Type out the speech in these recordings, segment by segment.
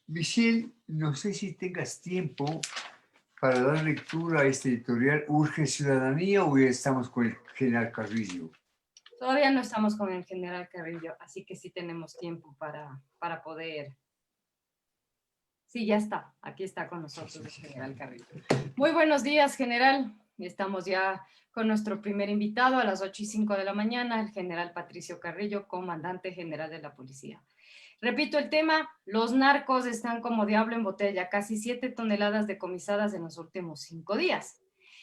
Michelle, no sé si tengas tiempo para dar lectura a este editorial ¿Urge Ciudadanía o ya estamos con el general Carrillo? Todavía no estamos con el general Carrillo, así que sí tenemos tiempo para poder... Sí, ya está. Aquí está con nosotros el general Carrillo. Muy buenos días, general. Estamos ya con nuestro primer invitado a las 8:05 de la mañana, el general Patricio Carrillo, comandante general de la policía. Repito el tema, los narcos están como diablo en botella, casi 7 toneladas decomisadas en los últimos 5 días.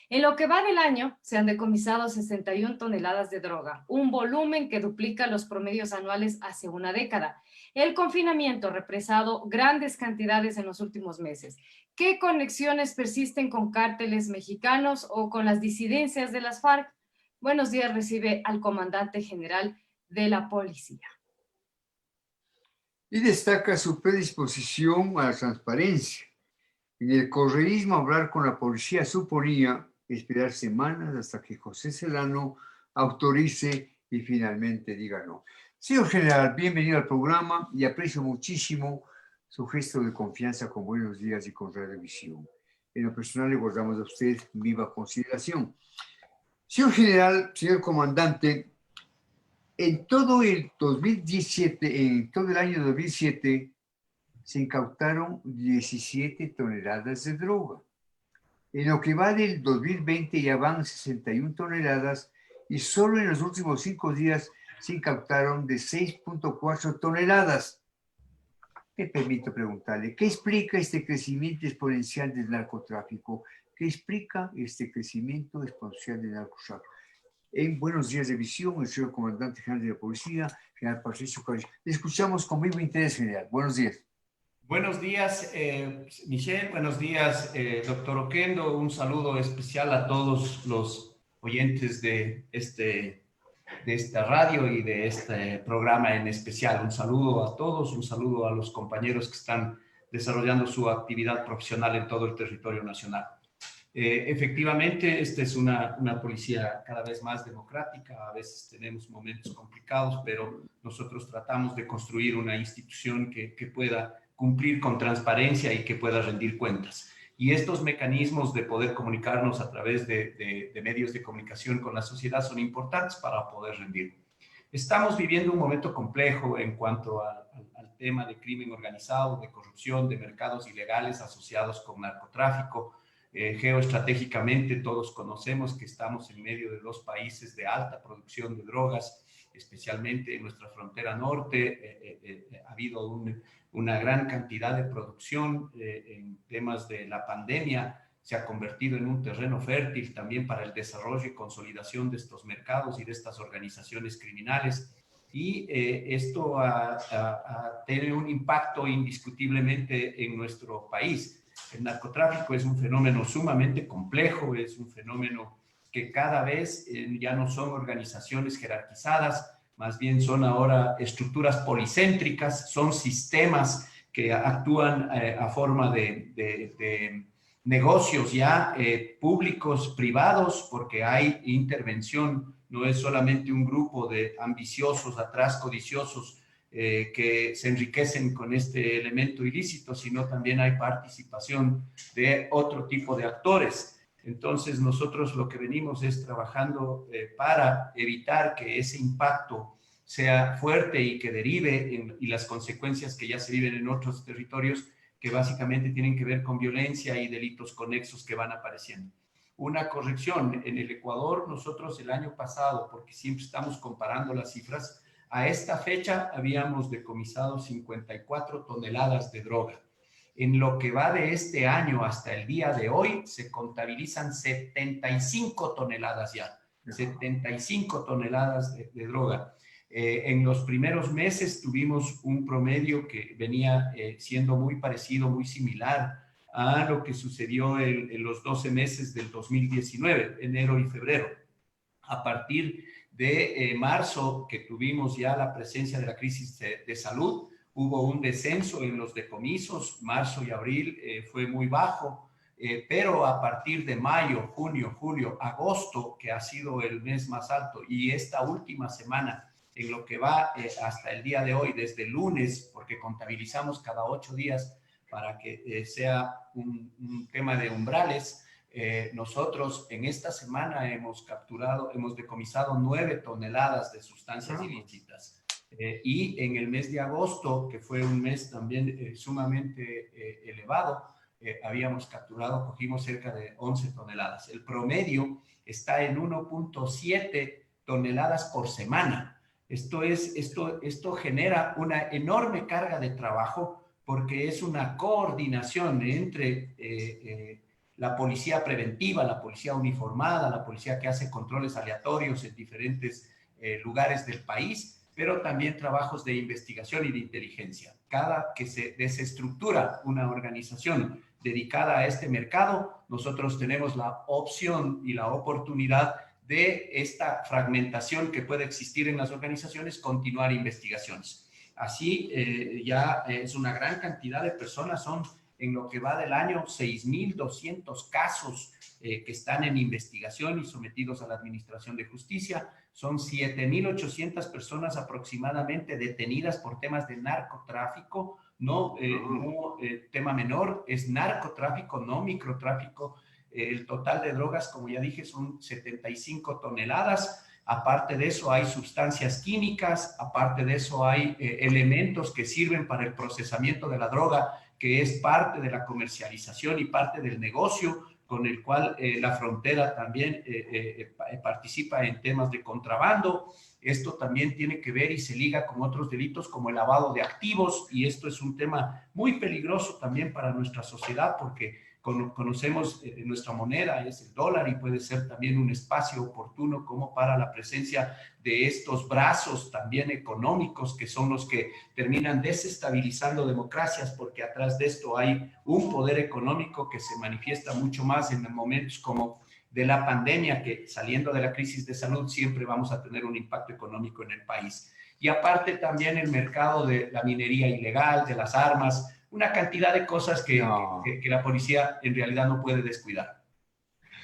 En lo que va del año, se han decomisado 61 toneladas de droga, un volumen que duplica los promedios anuales hace una década. El confinamiento represado grandes cantidades en los últimos meses. ¿Qué conexiones persisten con cárteles mexicanos o con las disidencias de las FARC? Buenos días, recibe al comandante general de la policía. Y destaca su predisposición a la transparencia. En el correísmo, hablar con la policía suponía esperar semanas hasta que José Celano autorice y finalmente diga no. Señor general, bienvenido al programa y aprecio muchísimo su gesto de confianza con buenos días y con revisión. En lo personal le guardamos a usted viva consideración. Señor general, señor comandante, en todo el 2017, en todo el año 2007, se incautaron 17 toneladas de droga. En lo que va del 2020 ya van 61 toneladas y solo en los últimos 5 días se incautaron de 6.4 toneladas. Me permito preguntarle, ¿qué explica este crecimiento exponencial del narcotráfico? ¿Qué explica este crecimiento exponencial del narcotráfico? En Buenos Días de Visión, el señor comandante general de la policía, general Patricio Carrillo. Le escuchamos con vivo interés, general. Buenos días. Buenos días, Michelle. Buenos días, doctor Oquendo. Un saludo especial a todos los oyentes de esta radio y de este programa en especial. Un saludo a todos, un saludo a los compañeros que están desarrollando su actividad profesional en todo el territorio nacional. Efectivamente, esta es una policía cada vez más democrática. A veces tenemos momentos complicados, pero nosotros tratamos de construir una institución que pueda cumplir con transparencia y que pueda rendir cuentas. Y estos mecanismos de poder comunicarnos a través de medios de comunicación con la sociedad son importantes para poder rendir. Estamos viviendo un momento complejo en cuanto al tema de crimen organizado, de corrupción, de mercados ilegales asociados con narcotráfico. Geoestratégicamente todos conocemos que estamos en medio de dos países de alta producción de drogas, especialmente en nuestra frontera norte. Ha habido una gran cantidad de producción en temas de la pandemia. Se ha convertido en un terreno fértil también para el desarrollo y consolidación de estos mercados y de estas organizaciones criminales. Y esto tiene un impacto indiscutiblemente en nuestro país. El narcotráfico es un fenómeno sumamente complejo, es un fenómeno que cada vez ya no son organizaciones jerarquizadas, más bien son ahora estructuras policéntricas, son sistemas que actúan a forma de negocios ya públicos, privados, porque hay intervención, no es solamente un grupo de ambiciosos atrás, codiciosos, que se enriquecen con este elemento ilícito, sino también hay participación de otro tipo de actores. Entonces nosotros lo que venimos es trabajando para evitar que ese impacto sea fuerte y que derive y las consecuencias que ya se viven en otros territorios que básicamente tienen que ver con violencia y delitos conexos que van apareciendo. Una corrección, en el Ecuador nosotros el año pasado, porque siempre estamos comparando las cifras, a esta fecha habíamos decomisado 54 toneladas de droga. En lo que va de este año hasta el día de hoy, se contabilizan 75 toneladas ya. 75 toneladas de droga. En los primeros meses tuvimos un promedio que venía siendo muy parecido, muy similar a lo que sucedió en los 12 meses del 2019, enero y febrero. A partir de marzo, que tuvimos ya la presencia de la crisis de salud, hubo un descenso en los decomisos. Marzo y abril fue muy bajo, pero a partir de mayo, junio, julio, agosto, que ha sido el mes más alto, y esta última semana en lo que va hasta el día de hoy, desde el lunes, porque contabilizamos cada 8 días para que sea un tema de umbrales. Nosotros en esta semana hemos decomisado 9 toneladas de sustancias ilícitas. Y en el mes de agosto, que fue un mes también sumamente elevado, cogimos cerca de 11 toneladas. El promedio está en 1.7 toneladas por semana. Esto genera una enorme carga de trabajo porque es una coordinación entre la policía preventiva, la policía uniformada, la policía que hace controles aleatorios en diferentes lugares del país, pero también trabajos de investigación y de inteligencia. Cada que se desestructura una organización dedicada a este mercado, nosotros tenemos la opción y la oportunidad de esta fragmentación que puede existir en las organizaciones, continuar investigaciones. Así, ya es una gran cantidad de personas, son en lo que va del año 6.200 casos que están en investigación y sometidos a la Administración de Justicia. Son 7.800 personas aproximadamente detenidas por temas de narcotráfico, no tema menor, es narcotráfico, no microtráfico. El total de drogas, como ya dije, son 75 toneladas. Aparte de eso hay sustancias químicas, aparte de eso hay elementos que sirven para el procesamiento de la droga, que es parte de la comercialización y parte del negocio, con el cual la frontera también participa en temas de contrabando. Esto también tiene que ver y se liga con otros delitos como el lavado de activos, y esto es un tema muy peligroso también para nuestra sociedad porque conocemos nuestra moneda, es el dólar, y puede ser también un espacio oportuno como para la presencia de estos brazos también económicos que son los que terminan desestabilizando democracias, porque atrás de esto hay un poder económico que se manifiesta mucho más en momentos como de la pandemia, que saliendo de la crisis de salud siempre vamos a tener un impacto económico en el país. Y aparte también el mercado de la minería ilegal, de las armas, una cantidad de cosas que la policía en realidad no puede descuidar.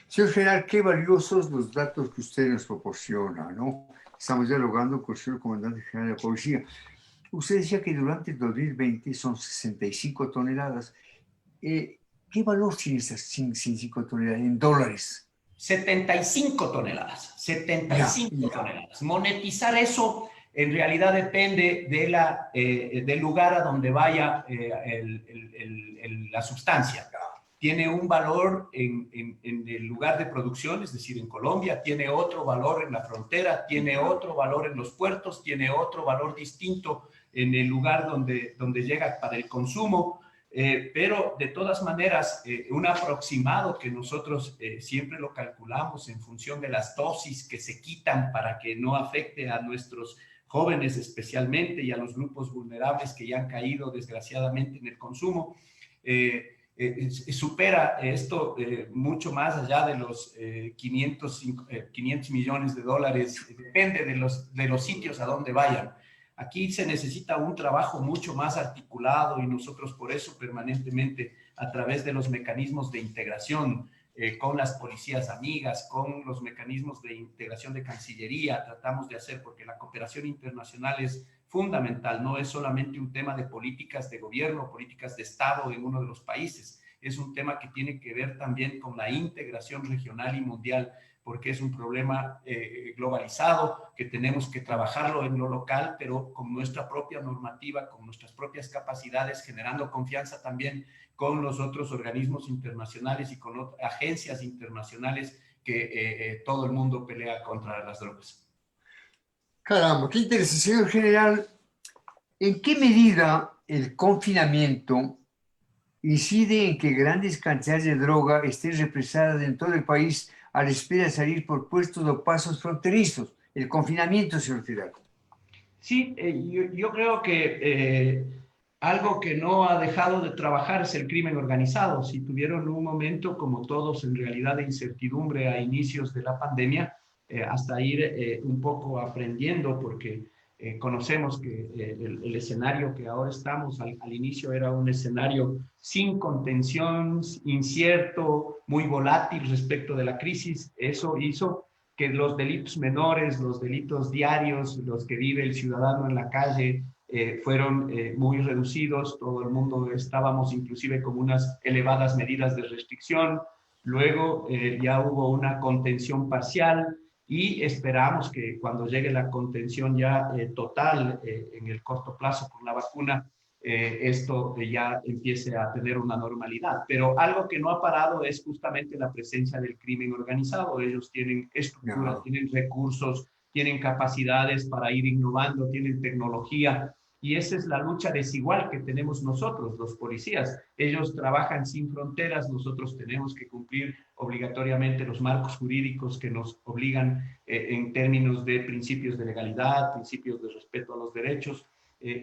Señor general, qué valiosos los datos que usted nos proporciona, ¿no? Estamos dialogando con el señor comandante general de la policía. Usted decía que durante el 2020 son 65 toneladas. ¿Qué valor tiene esas 65 toneladas en dólares? 75 toneladas, 75 toneladas. Monetizar eso en realidad depende de del lugar a donde vaya la sustancia. Tiene un valor en el lugar de producción, es decir, en Colombia, tiene otro valor en la frontera, tiene otro valor en los puertos, tiene otro valor distinto en el lugar donde llega para el consumo. Pero de todas maneras, un aproximado que nosotros siempre lo calculamos en función de las dosis que se quitan para que no afecte a nuestros jóvenes especialmente y a los grupos vulnerables que ya han caído desgraciadamente en el consumo, supera esto mucho más allá de los 500 millones de dólares, depende de los sitios a donde vayan. Aquí se necesita un trabajo mucho más articulado y nosotros por eso permanentemente a través de los mecanismos de integración con las policías amigas, con los mecanismos de integración de Cancillería, tratamos de hacer, porque la cooperación internacional es fundamental, no es solamente un tema de políticas de gobierno, políticas de Estado en uno de los países, es un tema que tiene que ver también con la integración regional y mundial, porque es un problema globalizado que tenemos que trabajarlo en lo local, pero con nuestra propia normativa, con nuestras propias capacidades, generando confianza también con los otros organismos internacionales y con agencias internacionales que todo el mundo pelea contra las drogas. Caramba, qué interesante. Señor general, ¿en qué medida el confinamiento incide en que grandes cantidades de droga estén represadas en todo el país a la espera de salir por puestos o pasos fronterizos? El confinamiento, señor general. Sí, yo creo que algo que no ha dejado de trabajar es el crimen organizado. Si tuvieron un momento, como todos, en realidad de incertidumbre a inicios de la pandemia, hasta ir un poco aprendiendo, porque conocemos que el escenario que ahora estamos al inicio era un escenario sin contención, incierto, muy volátil respecto de la crisis. Eso hizo que los delitos menores, los delitos diarios, los que vive el ciudadano en la calle, fueron muy reducidos. Todo el mundo estábamos inclusive con unas elevadas medidas de restricción. Luego ya hubo una contención parcial y esperamos que cuando llegue la contención ya total en el corto plazo con la vacuna, esto ya empiece a tener una normalidad. Pero algo que no ha parado es justamente la presencia del crimen organizado. Ellos tienen estructuras, tienen recursos, tienen capacidades para ir innovando, tienen tecnología. Y esa es la lucha desigual que tenemos nosotros, los policías. Ellos trabajan sin fronteras, nosotros tenemos que cumplir obligatoriamente los marcos jurídicos que nos obligan en términos de principios de legalidad, principios de respeto a los derechos.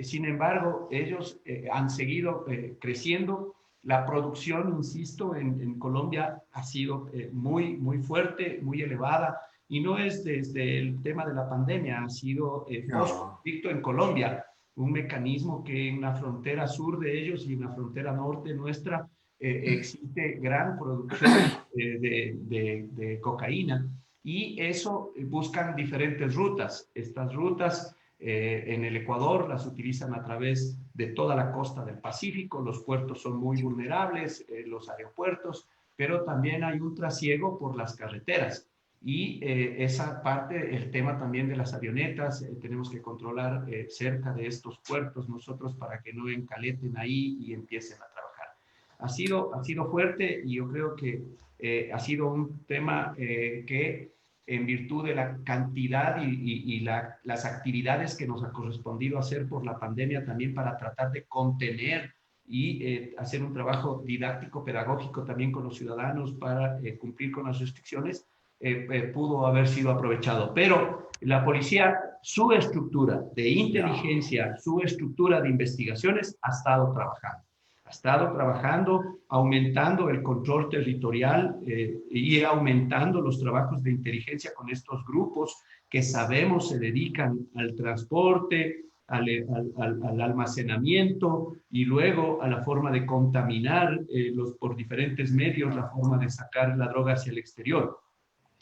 Sin embargo, ellos han seguido creciendo. La producción, insisto, en Colombia ha sido muy, muy fuerte, muy elevada, y no es desde el tema de la pandemia, ha sido post-conflicto en Colombia, un mecanismo que en la frontera sur de ellos y en la frontera norte nuestra existe gran producción de cocaína, y eso buscan diferentes rutas. Estas rutas en el Ecuador las utilizan a través de toda la costa del Pacífico. Los puertos son muy vulnerables, los aeropuertos, pero también hay un trasiego por las carreteras. Y esa parte, el tema también de las avionetas, tenemos que controlar cerca de estos puertos nosotros para que no encaleten ahí y empiecen a trabajar. Ha sido fuerte, y yo creo que ha sido un tema que, en virtud de la cantidad y las actividades que nos ha correspondido hacer por la pandemia, también para tratar de contener y hacer un trabajo didáctico, pedagógico también con los ciudadanos para cumplir con las restricciones, pudo haber sido aprovechado. Pero la policía, su estructura de inteligencia, su estructura de investigaciones, ha estado trabajando, aumentando el control territorial y aumentando los trabajos de inteligencia con estos grupos que sabemos se dedican al transporte, al almacenamiento y luego a la forma de contaminar por diferentes medios, la forma de sacar la droga hacia el exterior.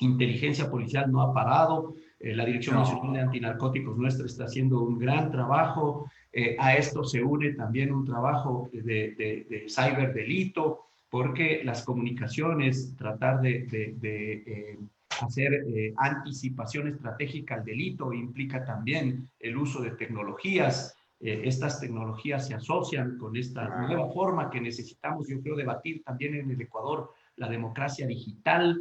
Inteligencia policial no ha parado, la Dirección Nacional de Antinarcóticos nuestra está haciendo un gran trabajo, a esto se une también un trabajo de ciberdelito, porque las comunicaciones, tratar de hacer anticipación estratégica al delito implica también el uso de tecnologías. Estas tecnologías se asocian con esta nueva forma que necesitamos, yo creo, debatir también en el Ecuador, la democracia digital,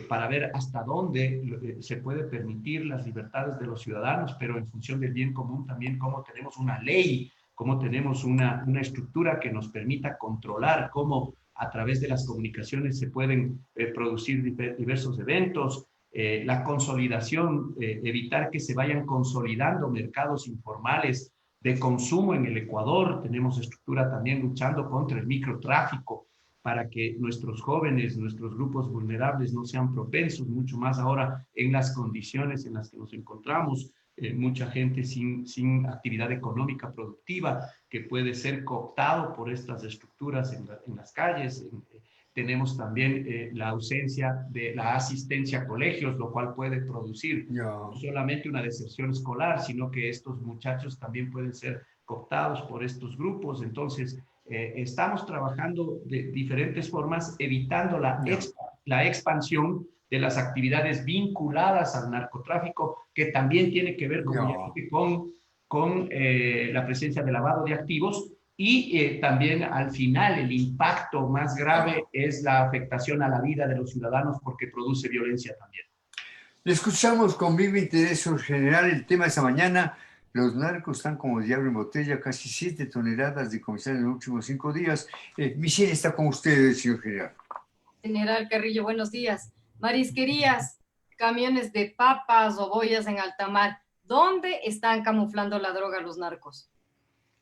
para ver hasta dónde se puede permitir las libertades de los ciudadanos, pero en función del bien común también, cómo tenemos una ley, cómo tenemos una estructura que nos permita controlar cómo a través de las comunicaciones se pueden producir diversos eventos, la consolidación, evitar que se vayan consolidando mercados informales de consumo en el Ecuador. Tenemos estructura también luchando contra el microtráfico, para que nuestros jóvenes, nuestros grupos vulnerables no sean propensos, mucho más ahora en las condiciones en las que nos encontramos, mucha gente sin actividad económica productiva que puede ser cooptado por estas estructuras en las calles. Tenemos también la ausencia de la asistencia a colegios, lo cual puede producir no solamente una deserción escolar, sino que estos muchachos también pueden ser cooptados por estos grupos. Entonces, estamos trabajando de diferentes formas, evitando la expansión de las actividades vinculadas al narcotráfico, que también tiene que ver, como ya dije, con la presencia de lavado de activos, y también al final el impacto más grave es la afectación a la vida de los ciudadanos, porque produce violencia también. Le escuchamos con vivo interés, señor general, el tema de esta mañana. Los narcos están como diablo en botella, casi 7 toneladas de comisario en los últimos 5 días. Michelle está con ustedes, señor general. General Carrillo, buenos días. Marisquerías, camiones de papas o boyas en alta mar, ¿dónde están camuflando la droga los narcos?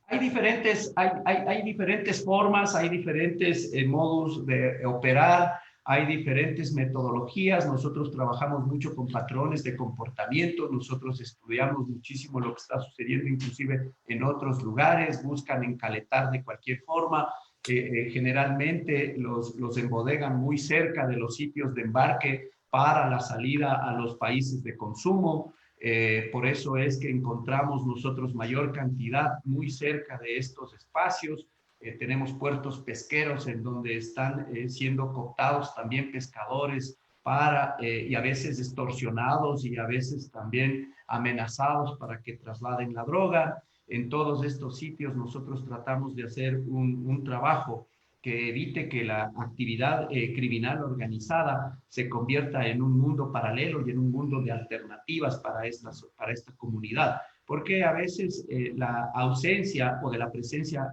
Hay diferentes formas, hay diferentes modos de operar, hay diferentes metodologías. Nosotros trabajamos mucho con patrones de comportamiento, nosotros estudiamos muchísimo lo que está sucediendo inclusive en otros lugares, buscan encaletar de cualquier forma. Generalmente los embodegan muy cerca de los sitios de embarque para la salida a los países de consumo. Por eso es que encontramos nosotros mayor cantidad muy cerca de estos espacios. Tenemos puertos pesqueros en donde están siendo cooptados también pescadores y a veces extorsionados y a veces también amenazados para que trasladen la droga. En todos estos sitios nosotros tratamos de hacer un trabajo que evite que la actividad criminal organizada se convierta en un mundo paralelo y en un mundo de alternativas para esta comunidad. Porque a veces la ausencia o de la presencia,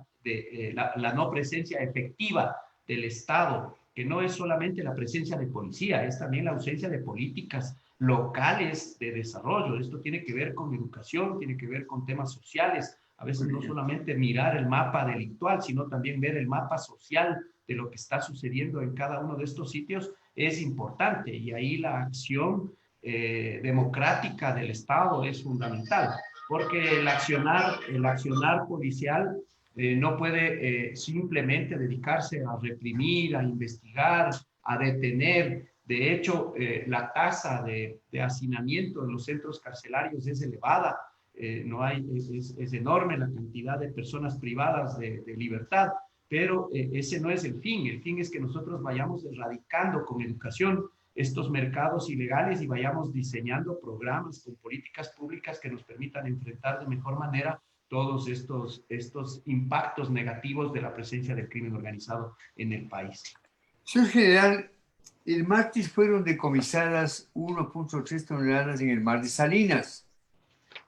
la no presencia efectiva del Estado, que no es solamente la presencia de policía, es también la ausencia de políticas locales de desarrollo. Esto tiene que ver con educación, tiene que ver con temas sociales. A veces no solamente mirar el mapa delictual, sino también ver el mapa social de lo que está sucediendo en cada uno de estos sitios es importante. Y ahí la acción democrática del Estado es fundamental, porque el accionar policial no puede simplemente dedicarse a reprimir, a investigar, a detener. De hecho, la tasa de hacinamiento en los centros carcelarios es elevada. Es enorme la cantidad de personas privadas de libertad, pero ese no es el fin. El fin es que nosotros vayamos erradicando con educación estos mercados ilegales y vayamos diseñando programas con políticas públicas que nos permitan enfrentar de mejor manera todos estos impactos negativos de la presencia del crimen organizado en el país. Señor general, el martes fueron decomisadas 1.3 toneladas en el mar de Salinas.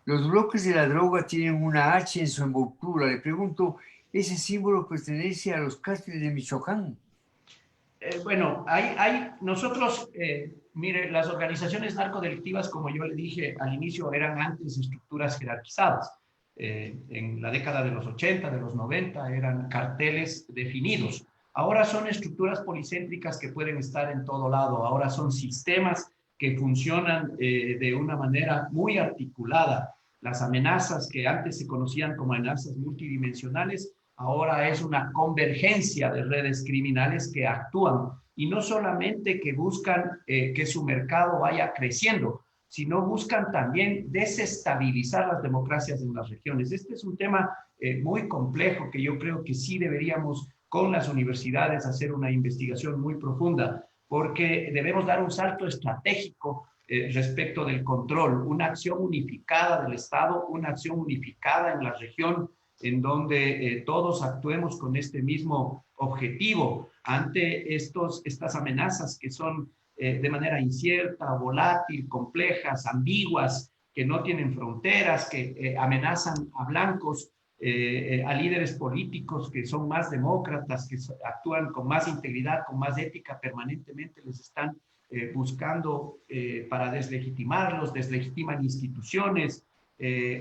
Los bloques de la droga tienen una H en su envoltura. Le pregunto, ¿ese símbolo pertenece a los cárteles de Michoacán? Bueno, nosotros, mire, las organizaciones narcodelictivas, como yo le dije al inicio, eran antes estructuras jerarquizadas. En la década de los 80, de los 90, eran carteles definidos. Ahora son estructuras policéntricas que pueden estar en todo lado. Ahora son sistemas que funcionan de una manera muy articulada. Las amenazas que antes se conocían como amenazas multidimensionales, ahora es una convergencia de redes criminales que actúan y no solamente que buscan que su mercado vaya creciendo, sino buscan también desestabilizar las democracias en las regiones. Este es un tema muy complejo que yo creo que sí deberíamos con las universidades hacer una investigación muy profunda, porque debemos dar un salto estratégico respecto del control, una acción unificada del Estado, una acción unificada en la región, en donde todos actuemos con este mismo objetivo ante estas amenazas que son de manera incierta, volátil, complejas, ambiguas, que no tienen fronteras, que amenazan a blancos, a líderes políticos que son más demócratas, que actúan con más integridad, con más ética, permanentemente les están buscando para deslegitimarlos, deslegitiman instituciones,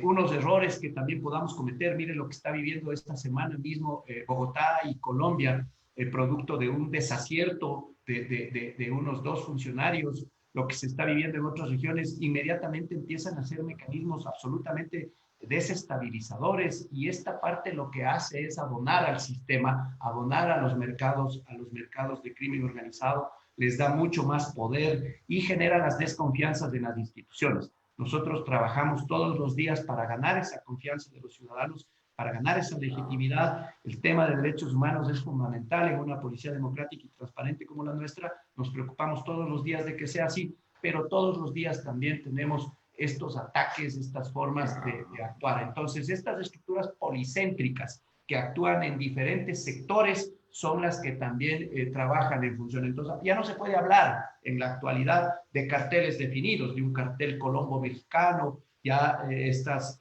unos errores que también podamos cometer. Miren lo que está viviendo esta semana mismo Bogotá y Colombia, producto de un desacierto de unos 2 funcionarios, lo que se está viviendo en otras regiones, inmediatamente empiezan a ser mecanismos absolutamente desestabilizadores, y esta parte lo que hace es abonar al sistema, abonar a los mercados de crimen organizado, les da mucho más poder y genera las desconfianzas de las instituciones. Nosotros trabajamos todos los días para ganar esa confianza de los ciudadanos, para ganar esa legitimidad. El tema de derechos humanos es fundamental en una policía democrática y transparente como la nuestra. Nos preocupamos todos los días de que sea así, pero todos los días también tenemos estos ataques, estas formas de actuar. Entonces, estas estructuras policéntricas que actúan en diferentes sectores son las que también trabajan en función. Entonces, ya no se puede hablar en la actualidad de carteles definidos, de un cartel colombo-mexicano, ya estas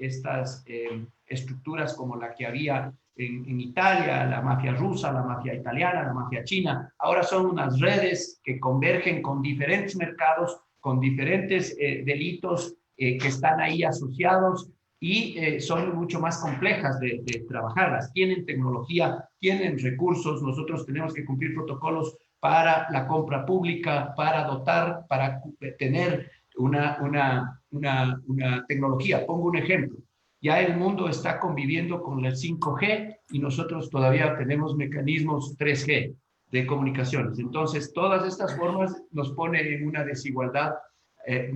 estructuras como la que había en Italia, la mafia rusa, la mafia italiana, la mafia china, ahora son unas redes que convergen con diferentes mercados, con diferentes delitos que están ahí asociados y son mucho más complejas de trabajarlas. Tienen tecnología, tienen recursos. Nosotros tenemos que cumplir protocolos para la compra pública, para dotar, para tener una tecnología. Pongo un ejemplo. Ya el mundo está conviviendo con el 5G y nosotros todavía tenemos mecanismos 3G. de comunicaciones. Entonces, todas estas formas nos ponen en una desigualdad.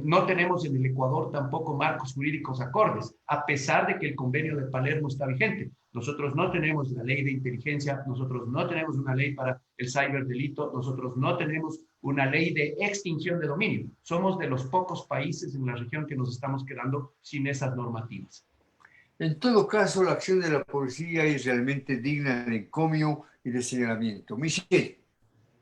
No tenemos en el Ecuador tampoco marcos jurídicos acordes, a pesar de que el convenio de Palermo está vigente. Nosotros no tenemos la ley de inteligencia, nosotros no tenemos una ley para el ciberdelito, nosotros no tenemos una ley de extinción de dominio. Somos de los pocos países en la región que nos estamos quedando sin esas normativas. En todo caso, la acción de la policía es realmente digna de encomio y de señalamiento. Michelle.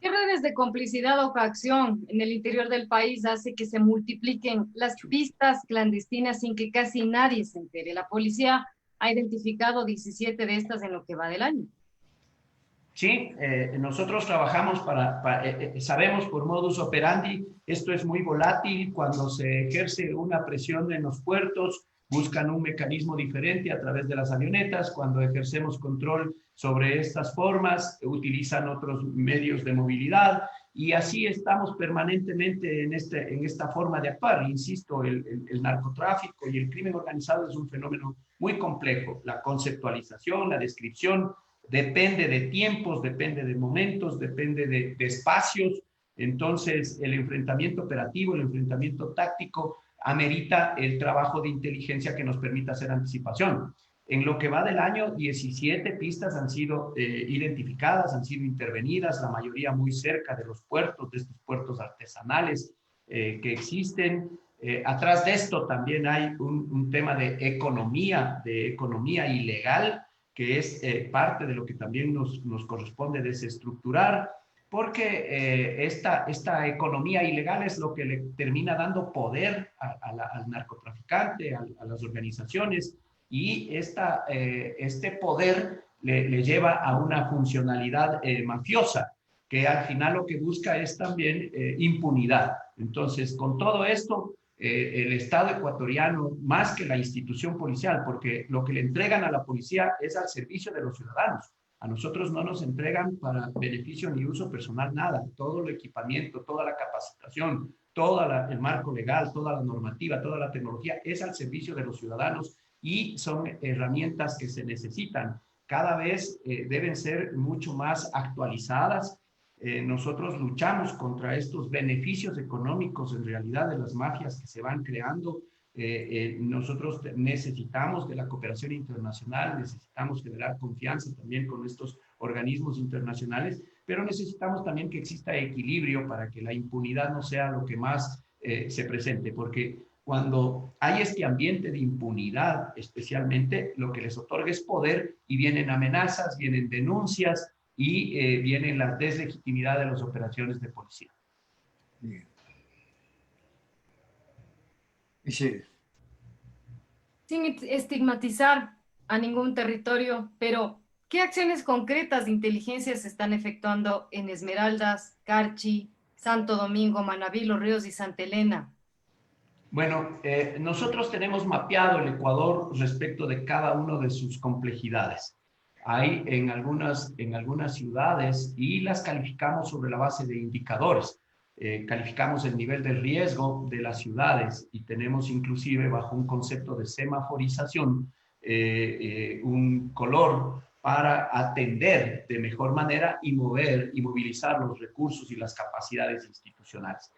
¿Qué redes de complicidad o coacción en el interior del país hace que se multipliquen las pistas clandestinas sin que casi nadie se entere? La policía ha identificado 17 de estas en lo que va del año. Sí, nosotros trabajamos sabemos por modus operandi, esto es muy volátil, cuando se ejerce una presión en los puertos, buscan un mecanismo diferente a través de las avionetas, cuando ejercemos control sobre estas formas, utilizan otros medios de movilidad, y así estamos permanentemente en esta forma de actuar. Insisto, el narcotráfico y el crimen organizado es un fenómeno muy complejo. La conceptualización, la descripción, depende de tiempos, depende de momentos, depende de espacios. Entonces, el enfrentamiento operativo, el enfrentamiento táctico, amerita el trabajo de inteligencia que nos permita hacer anticipación. En lo que va del año, 17 pistas han sido identificadas, han sido intervenidas, la mayoría muy cerca de los puertos, de estos puertos artesanales que existen. Atrás de esto también hay un tema de economía ilegal, que es parte de lo que también nos corresponde desestructurar, porque esta economía ilegal es lo que le termina dando poder al narcotraficante, a las organizaciones, y este poder le lleva a una funcionalidad mafiosa, que al final lo que busca es también impunidad. Entonces, con todo esto, el Estado ecuatoriano, más que la institución policial, porque lo que le entregan a la policía es al servicio de los ciudadanos. A nosotros no nos entregan para beneficio ni uso personal nada. Todo el equipamiento, toda la capacitación, todo el marco legal, toda la normativa, toda la tecnología es al servicio de los ciudadanos y son herramientas que se necesitan. Cada vez deben ser mucho más actualizadas. Nosotros luchamos contra estos beneficios económicos en realidad de las mafias que se van creando. Nosotros necesitamos de la cooperación internacional, necesitamos generar confianza también con estos organismos internacionales, pero necesitamos también que exista equilibrio para que la impunidad no sea lo que más se presente, porque cuando hay este ambiente de impunidad, especialmente, lo que les otorga es poder y vienen amenazas, vienen denuncias y viene la deslegitimidad de las operaciones de policía. Bien. Michelle. Sin estigmatizar a ningún territorio, pero ¿qué acciones concretas de inteligencia se están efectuando en Esmeraldas, Carchi, Santo Domingo, Manabí, Los Ríos y Santa Elena? Bueno, nosotros tenemos mapeado el Ecuador respecto de cada una de sus complejidades. Hay en algunas ciudades y las calificamos sobre la base de indicadores. Calificamos el nivel de riesgo de las ciudades y tenemos inclusive bajo un concepto de semaforización un color para atender de mejor manera y mover y movilizar los recursos y las capacidades institucionales.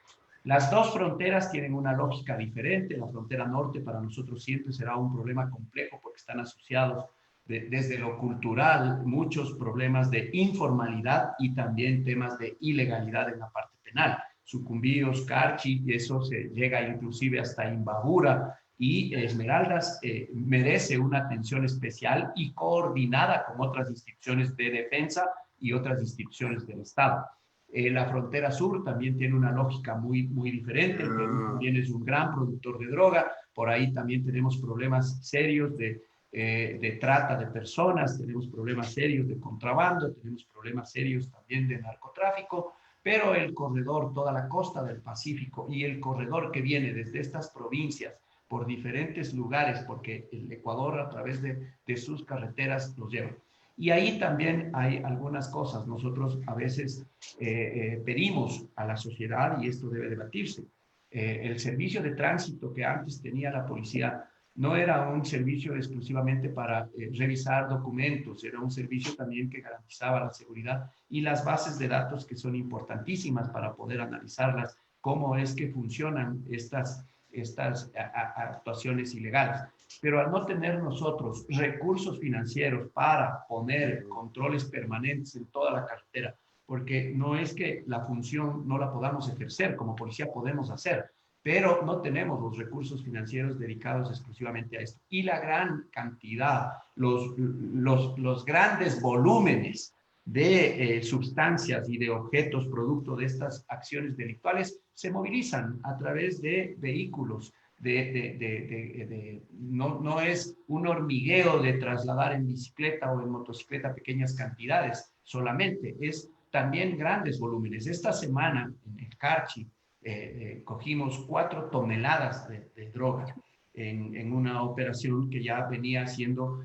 Las dos fronteras tienen una lógica diferente. La frontera norte para nosotros siempre será un problema complejo porque están asociados desde lo cultural muchos problemas de informalidad y también temas de ilegalidad en la parte penal. Sucumbíos, Carchi, eso se llega inclusive hasta Imbabura, y Esmeraldas merece una atención especial y coordinada con otras instituciones de defensa y otras instituciones del Estado. La frontera sur también tiene una lógica muy diferente. El Perú también es un gran productor de droga. Por ahí también tenemos problemas serios de trata de personas, tenemos problemas serios de contrabando, tenemos problemas serios también de narcotráfico, pero el corredor, toda la costa del Pacífico y el corredor que viene desde estas provincias por diferentes lugares, porque el Ecuador a través de sus carreteras los lleva. Y ahí también hay algunas cosas. Nosotros a veces pedimos a la sociedad, y esto debe debatirse, el servicio de tránsito que antes tenía la policía no era un servicio exclusivamente para revisar documentos, era un servicio también que garantizaba la seguridad y las bases de datos que son importantísimas para poder analizarlas, cómo es que funcionan estas actuaciones ilegales. Pero al no tener nosotros recursos financieros para poner controles permanentes en toda la carretera, porque no es que la función no la podamos ejercer, como policía podemos hacer, pero no tenemos los recursos financieros dedicados exclusivamente a esto. Y la gran cantidad, los grandes volúmenes de sustancias y de objetos producto de estas acciones delictuales se movilizan a través de vehículos. No es un hormigueo de trasladar en bicicleta o en motocicleta pequeñas cantidades solamente, es también grandes volúmenes. Esta semana en el Carchi cogimos 4 toneladas de droga en una operación que ya venía siendo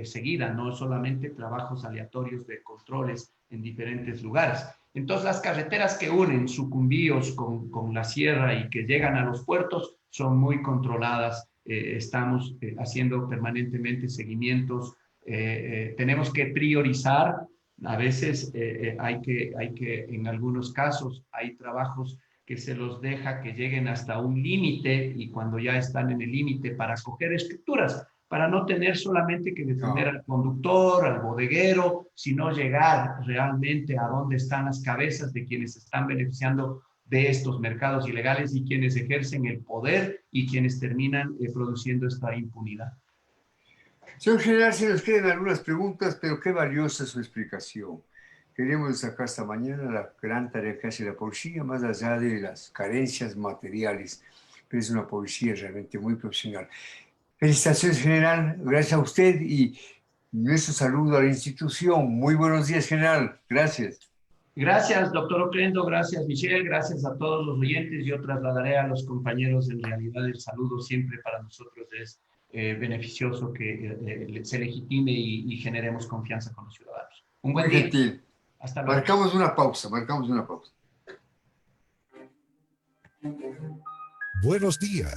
seguida, no solamente trabajos aleatorios de controles en diferentes lugares. Entonces, las carreteras que unen Sucumbíos con la sierra y que llegan a los puertos son muy controladas. Estamos haciendo permanentemente seguimientos. Tenemos que priorizar. A veces hay que, en algunos casos, hay trabajos que se los deja que lleguen hasta un límite y cuando ya están en el límite para coger estructuras, para no tener solamente que detener al conductor, al bodeguero, sino llegar realmente a dónde están las cabezas de quienes están beneficiando de estos mercados ilegales y quienes ejercen el poder y quienes terminan produciendo esta impunidad. Señor general, se nos quedan algunas preguntas, pero qué valiosa su explicación. Queremos destacar esta mañana la gran tarea que hace la policía, más allá de las carencias materiales, pero es una policía realmente muy profesional. Felicitaciones, general, gracias a usted y nuestro saludo a la institución. Muy buenos días, general. Gracias. Gracias, doctor Oquendo, gracias, Michelle, gracias a todos los oyentes. Yo trasladaré a los compañeros en realidad el saludo siempre para nosotros es beneficioso que se legitime y generemos confianza con los ciudadanos. Un buen Muy día. gentil. Hasta luego. Marcamos una pausa, marcamos una pausa. Buenos días.